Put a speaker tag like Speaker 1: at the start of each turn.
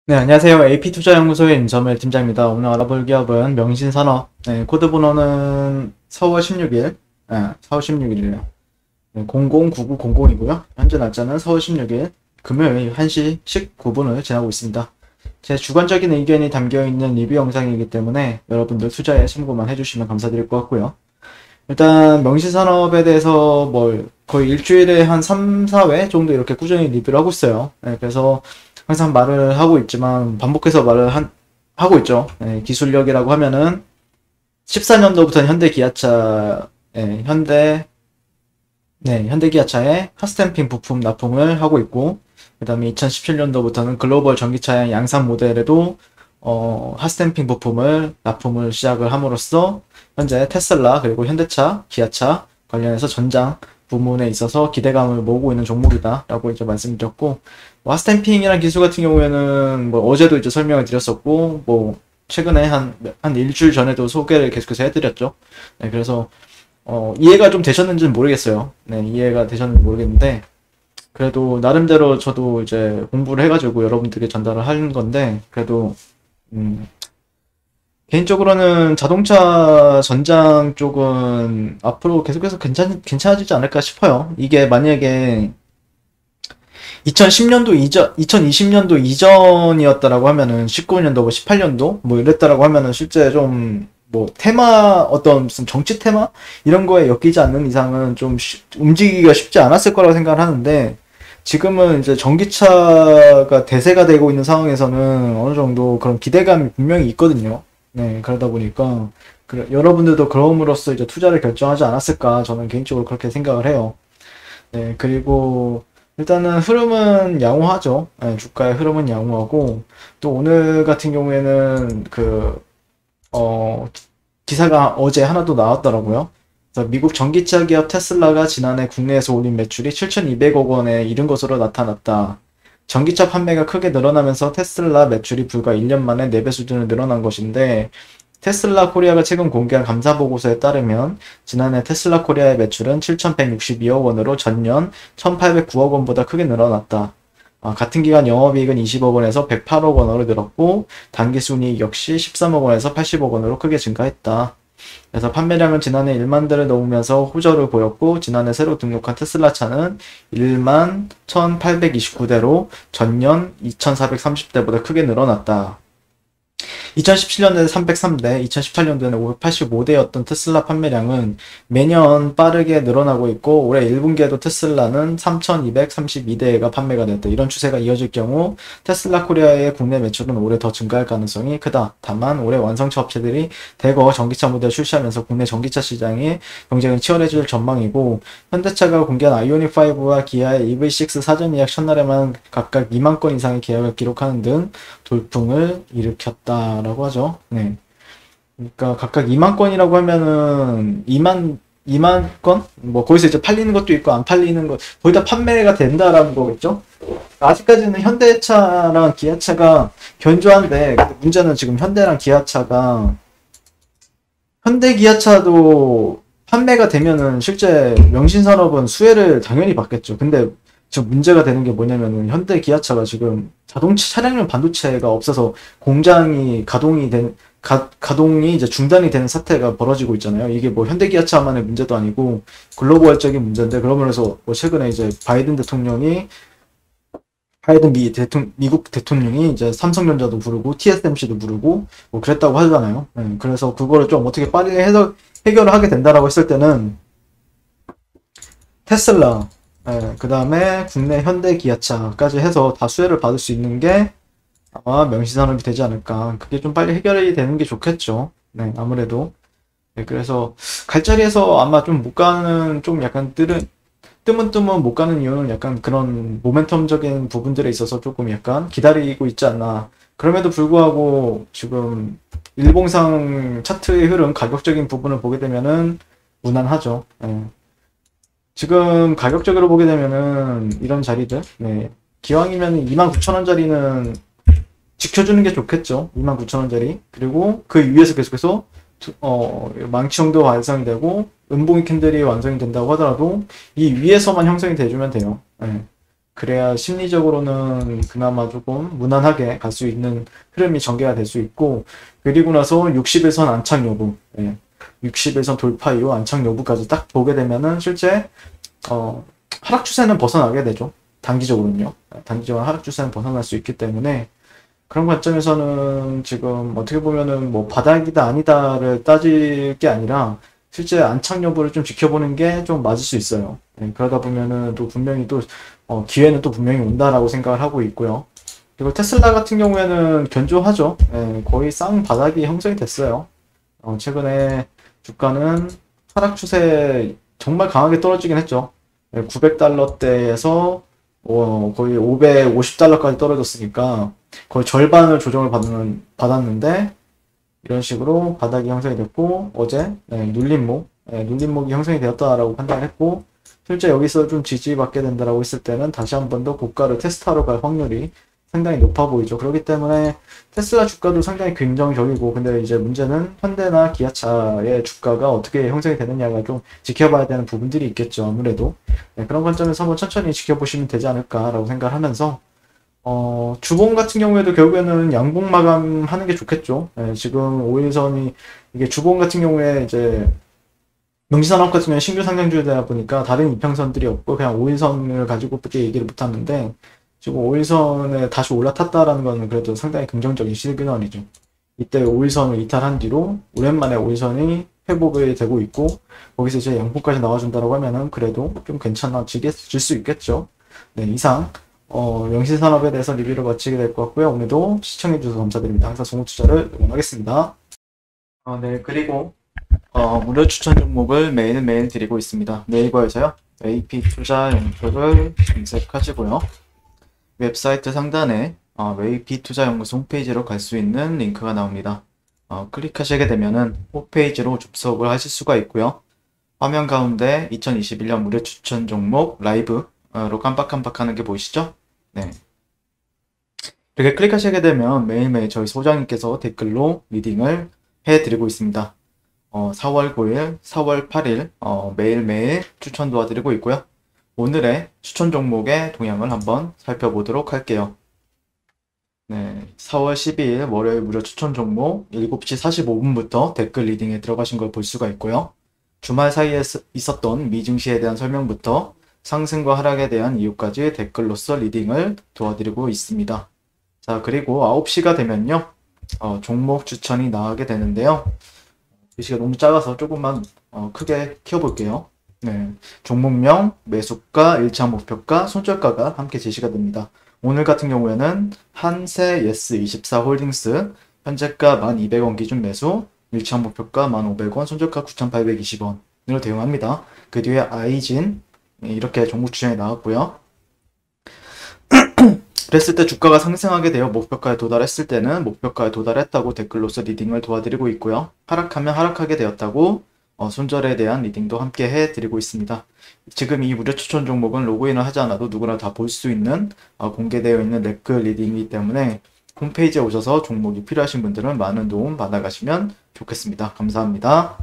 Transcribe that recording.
Speaker 1: 네, 안녕하세요. AP투자연구소의 임점일 팀장입니다. 오늘 알아볼 기업은 명신산업. 네, 코드 번호는 4월 16일. 네, 4월 16일이에요. 네, 009900이고요. 현재 날짜는 4월 16일 금요일 1시 19분을 지나고 있습니다. 제 주관적인 의견이 담겨있는 리뷰 영상이기 때문에 여러분들 투자에 참고만 해주시면 감사드릴 것 같고요. 일단 명신산업에 대해서 거의 일주일에 한 3, 4회 정도 이렇게 꾸준히 리뷰를 하고 있어요. 네, 그래서 항상 말을 하고 있지만 반복해서 하고 있죠. 네, 기술력이라고 하면은 14년도부터는 현대기아차에 핫스탬핑 부품 납품을 하고 있고, 그 다음에 2017년도부터는 글로벌 전기차량 양산 모델에도 핫스탬핑 부품을 납품을 시작을 함으로써 현재 테슬라 그리고 현대차, 기아차 관련해서 전장 부문에 있어서 기대감을 모으고 있는 종목이다 라고 이제 말씀드렸고, 핫스탬핑이라는 기술 같은 경우에는 어제도 이제 설명을 드렸었고, 최근에 한 일주일 전에도 소개를 계속해서 해드렸죠. 네, 그래서 이해가 좀 되셨는지는 모르겠어요. 네, 이해가 되셨는지 모르겠는데, 그래도 나름대로 저도 이제 공부를 해가지고 여러분들께 전달을 하는 건데, 그래도 개인적으로는 자동차 전장 쪽은 앞으로 계속해서 괜찮아지지 않을까 싶어요. 이게 만약에 2010년도 이전, 2020년도 이전이었다라고 하면은 19년도, 18년도 이랬다라고 하면은 실제 좀 어떤 무슨 정치 테마 이런 거에 엮이지 않는 이상은 좀 움직이기가 쉽지 않았을 거라고 생각을 하는데, 지금은 이제 전기차가 대세가 되고 있는 상황에서는 어느 정도 그런 기대감이 분명히 있거든요. 네, 그러다 보니까 여러분들도 그럼으로써 이제 투자를 결정하지 않았을까 저는 개인적으로 그렇게 생각을 해요. 네, 그리고 일단은 흐름은 양호하죠. 네, 주가의 흐름은 양호하고, 또 오늘 같은 경우에는 기사가 어제 하나 더 나왔더라고요. 그래서 미국 전기차 기업 테슬라가 지난해 국내에서 올린 매출이 7,200억 원에 이른 것으로 나타났다. 전기차 판매가 크게 늘어나면서 테슬라 매출이 불과 1년 만에 4배 수준으로 늘어난 것인데, 테슬라 코리아가 최근 공개한 감사 보고서에 따르면 지난해 테슬라 코리아의 매출은 7,162억 원으로 전년 1,809억 원보다 크게 늘어났다. 같은 기간 영업이익은 20억 원에서 108억 원으로 늘었고, 당기순이익 역시 13억 원에서 80억 원으로 크게 증가했다. 그래서 판매량은 지난해 1만 대를 넘으면서 호조를 보였고, 지난해 새로 등록한 테슬라 차는 1만 1,829대로 전년 2,430대보다 크게 늘어났다. 2017년에는 303대, 2018년도에는 585대였던 테슬라 판매량은 매년 빠르게 늘어나고 있고, 올해 1분기에도 테슬라는 3,232대가 판매가 됐다. 이런 추세가 이어질 경우 테슬라 코리아의 국내 매출은 올해 더 증가할 가능성이 크다. 다만 올해 완성차 업체들이 대거 전기차 모델을 출시하면서 국내 전기차 시장의 경쟁은 치열해질 전망이고, 현대차가 공개한 아이오닉5와 기아의 EV6 사전 예약 첫날에만 각각 2만 건 이상의 계약을 기록하는 등 돌풍을 일으켰다라고 하죠. 네. 그러니까 각각 2만 건이라고 하면은 2만 건? 거기서 이제 팔리는 것도 있고 안 팔리는 거 거의 다 판매가 된다라는 거겠죠? 아직까지는 현대차랑 기아차가 견조한데, 근데 문제는 지금 현대 기아차도 판매가 되면은 실제 명신산업은 수혜를 당연히 받겠죠. 근데 지금 문제가 되는 게 뭐냐면은 현대 기아차가 지금 자동차 차량용 반도체가 없어서 공장이 가동이 이제 중단이 되는 사태가 벌어지고 있잖아요. 이게 현대 기아차만의 문제도 아니고 글로벌적인 문제인데, 그러면서 최근에 이제 미국 대통령이 이제 삼성전자도 부르고 TSMC도 부르고 그랬다고 하잖아요. 그래서 그거를 좀 어떻게 빨리 해결을 하게 된다라고 했을 때는 테슬라, 그 다음에 국내 현대 기아차까지 해서 다 수혜를 받을 수 있는 게 아마 명시산업이 되지 않을까. 그게 좀 빨리 해결이 되는 게 좋겠죠. 네, 아무래도. 네, 그래서 갈 자리에서 아마 좀 못 가는, 좀 약간 뜨문뜨문 못 가는 이유는 약간 그런 모멘텀적인 부분들에 있어서 조금 약간 기다리고 있지 않나. 그럼에도 불구하고 지금 일봉상 차트의 흐름, 가격적인 부분을 보게 되면은 무난하죠. 네. 지금 가격적으로 보게 되면은 이런 자리들, 네. 기왕이면 29,000원짜리는 지켜주는 게 좋겠죠. 29,000원짜리. 그리고 그 위에서 계속해서 망치 정도 완성이 되고, 은봉이 캔들이 완성이 된다고 하더라도 이 위에서만 형성이 돼주면 돼요. 네. 그래야 심리적으로는 그나마 조금 무난하게 갈 수 있는 흐름이 전개가 될 수 있고, 그리고 나서 60일선 안착 여부, 60일선 돌파 이후 안착 여부까지 딱 보게 되면은 실제 하락 추세는 벗어나게 되죠. 단기적으로는요. 단기적으로 하락 추세는 벗어날 수 있기 때문에 그런 관점에서는 지금 어떻게 보면은 뭐 바닥이다 아니다를 따질 게 아니라 실제 안착 여부를 좀 지켜보는 게 좀 맞을 수 있어요. 그러다 보면은 또 분명히 또 기회는 또 분명히 온다라고 생각을 하고 있고요. 그리고 테슬라 같은 경우에는 견조하죠. 거의 쌍 바닥이 형성이 됐어요. 최근에 주가는 하락 추세 정말 강하게 떨어지긴 했죠. 900달러대에서 거의 550달러까지 떨어졌으니까 거의 절반을 조정을 받았는데 이런 식으로 바닥이 형성이 됐고 어제 눌림목이 형성이 되었다라고 판단을 했고 실제 여기서 좀 지지받게 된다라고 했을 때는 다시 한 번 더 고가를 테스트하러 갈 확률이 상당히 높아 보이죠. 그렇기 때문에 테슬라 주가도 상당히 긍정적이고 근데 이제 문제는 현대나 기아차의 주가가 어떻게 형성이 되느냐가 좀 지켜봐야 되는 부분들이 있겠죠. 아무래도 그런 관점에서 한번 천천히 지켜보시면 되지 않을까라고 생각을 하면서 주봉 같은 경우에도 결국에는 양봉 마감하는 게 좋겠죠. 지금 5일선이 이게 주봉 같은 경우에 이제 명시산업 같은 경우에 신규 상장주이다 보니까 다른 이평선들이 없고 그냥 5일선을 가지고밖에 얘기를 못 하는데 지금 5일선에 다시 올라탔다라는 거는 그래도 상당히 긍정적인 시그널이죠. 이때 5일선을 이탈한 뒤로 오랜만에 5일선이 회복이 되고 있고 거기서 이제 양봉까지 나와준다고 하면은 그래도 좀 괜찮아질 수 있겠죠. 네, 이상 명시산업에 대해서 리뷰를 마치게 될 것 같고요. 오늘도 시청해주셔서 감사드립니다. 항상 종목투자를 응원하겠습니다. 네, 그리고 무료 추천 종목을 매일매일 드리고 있습니다. 네이버에서요. AP 투자 연구소를 검색하시고요. 웹사이트 상단에 AP 투자 연구소 홈페이지로 갈 수 있는 링크가 나옵니다. 클릭하시게 되면은 홈페이지로 접속을 하실 수가 있고요. 화면 가운데 2021년 무료 추천 종목 라이브로 깜빡깜빡하는 게 보이시죠? 네. 이렇게 클릭하시게 되면 매일매일 저희 소장님께서 댓글로 리딩을 해드리고 있습니다. 4월 9일, 4월 8일 매일매일 추천 도와드리고 있고요. 오늘의 추천 종목의 동향을 한번 살펴보도록 할게요. 네, 4월 12일 월요일 무료 추천 종목 7시 45분부터 댓글 리딩에 들어가신 걸 볼 수가 있고요. 주말 사이에 있었던 미증시에 대한 설명부터 상승과 하락에 대한 이유까지 댓글로서 리딩을 도와드리고 있습니다. 자, 그리고 9시가 되면요. 종목 추천이 나가게 되는데요. 글씨가 너무 작아서 조금만 크게 키워볼게요. 네, 종목명, 매수가, 1차 목표가, 손절가가 함께 제시가 됩니다. 오늘 같은 경우에는 한세 예스24 홀딩스 현재가 1200원 기준 매수, 1차 목표가 1500원, 손절가 9820원으로 대응합니다. 그 뒤에 아이진 이렇게 종목 추천이 나왔고요. 그랬을 때 주가가 상승하게 되어 목표가에 도달했을 때는 목표가에 도달했다고 댓글로서 리딩을 도와드리고 있고요. 하락하면 하락하게 되었다고 손절에 대한 리딩도 함께 해드리고 있습니다. 지금 이 무료 추천 종목은 로그인을 하지 않아도 누구나 다 볼 수 있는 공개되어 있는 댓글 리딩이기 때문에 홈페이지에 오셔서 종목이 필요하신 분들은 많은 도움 받아가시면 좋겠습니다. 감사합니다.